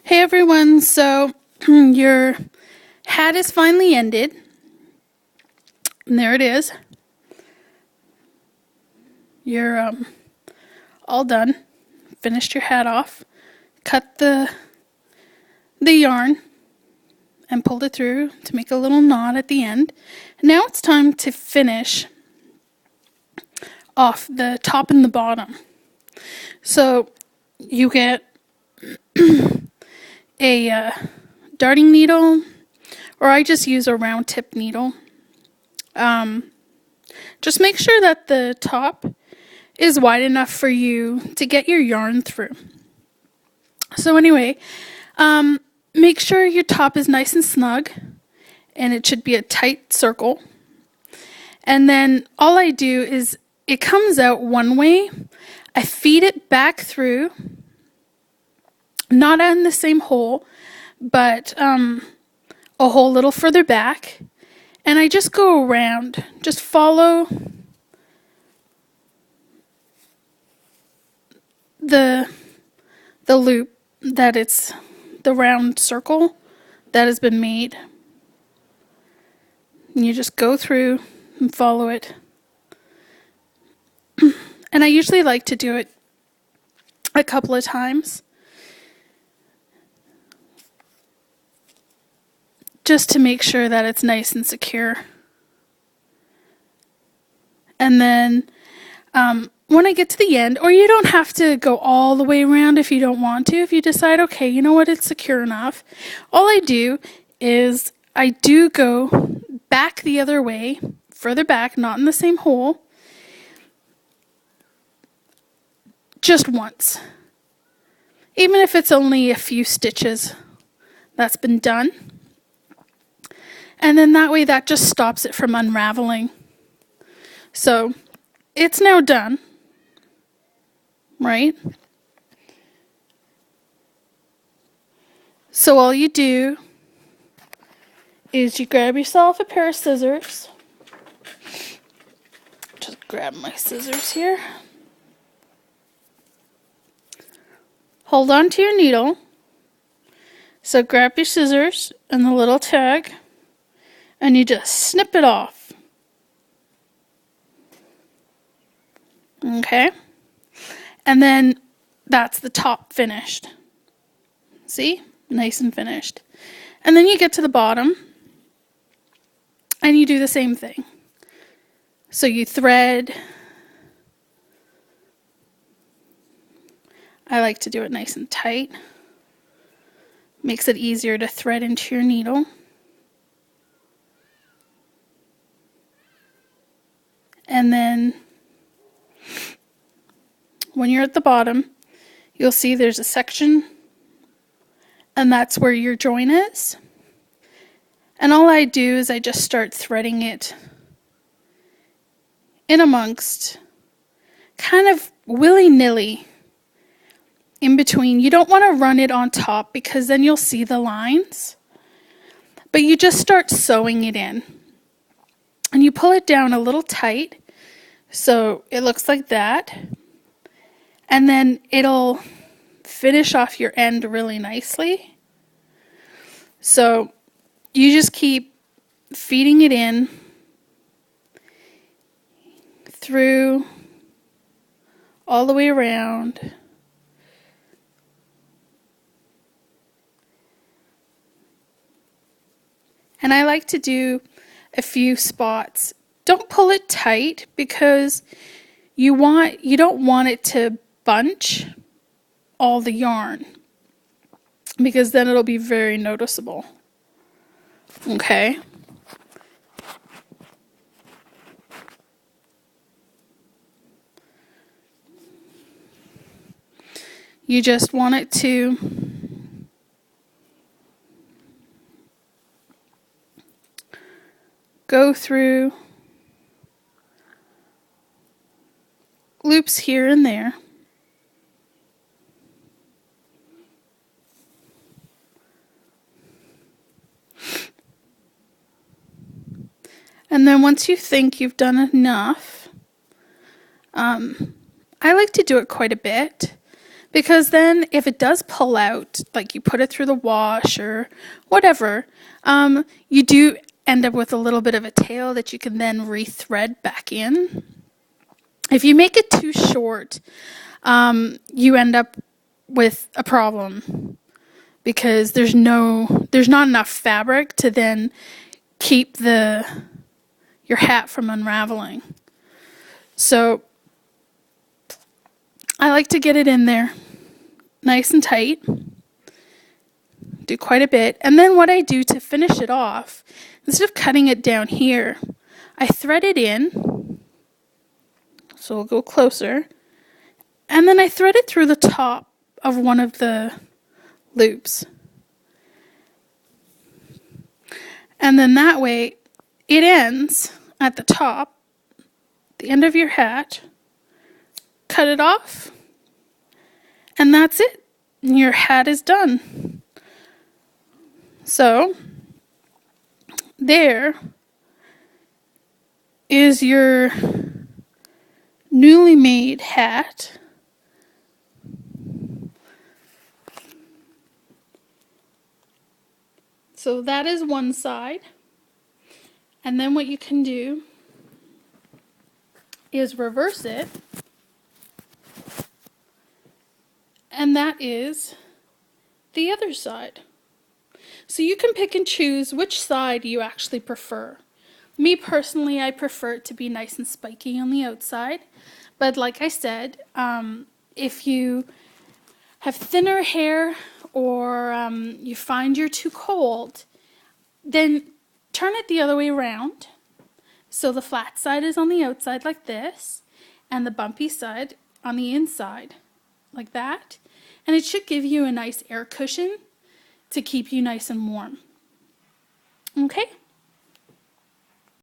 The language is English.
Hey everyone, so your hat is finally ended. And there it is. You're all done. Finished your hat off. Cut the yarn and pulled it through to make a little knot at the end. Now it's time to finish off the top and the bottom. So you get a darting needle, or I just use a round tip needle. Just make sure that the top is wide enough for you to get your yarn through. So anyway, make sure your top is nice and snug, and it should be a tight circle. And then all I do is it comes out one way. I feed it back through, not in the same hole, but a hole a little further back. And I just go around, just follow the loop that it's the round circle that has been made. And you just go through and follow it. And I usually like to do it a couple of times, just to make sure that it's nice and secure. And then when I get to the end, or you don't have to go all the way around if you don't want to. If you decide, okay, you know what, it's secure enough. All I do is I do go back the other way, further back, not in the same hole, just once. Even if it's only a few stitches, that's been done. And then that way that just stops it from unraveling. So it's now done, right? So all you do is you grab yourself a pair of scissors. Just grab my scissors here. Hold on to your needle. So grab your scissors and the little tag, and you just snip it off. Okay? And then that's the top finished. See? Nice and finished. And then you get to the bottom and you do the same thing. So you thread. I like to do it nice and tight. Makes it easier to thread into your needle. And then when you're at the bottom, you'll see there's a section, and that's where your join is. And all I do is I just start threading it in amongst, kind of willy-nilly, in between. You don't want to run it on top because then you'll see the lines. But you just start sewing it in. And you pull it down a little tight so it looks like that. And then it'll finish off your end really nicely. So you just keep feeding it in through all the way around. And I like to do a few spots. Don't pull it tight because you don't want it to bunch all the yarn, because then it'll be very noticeable. Okay? You just want it to go through loops here and there. And then once you think you've done enough, I like to do it quite a bit because then if it does pull out, like you put it through the wash or whatever, you do end up with a little bit of a tail that you can then rethread back in. If you make it too short, you end up with a problem because there's not enough fabric to then keep your hat from unraveling. So I like to get it in there nice and tight. Do quite a bit. And then what I do to finish it off, instead of cutting it down here, I thread it in. So we'll go closer. And then I thread it through the top of one of the loops. And then that way it ends at the top, the end of your hat. Cut it off. And that's it. Your hat is done. So there is your newly made hat. So that is one side. And then what you can do is reverse it. And that is the other side. So you can pick and choose which side you actually prefer. Me personally, I prefer it to be nice and spiky on the outside. But like I said, if you have thinner hair or you find you're too cold, then turn it the other way around. So the flat side is on the outside like this, and the bumpy side on the inside like that. And it should give you a nice air cushion to keep you nice and warm. Okay?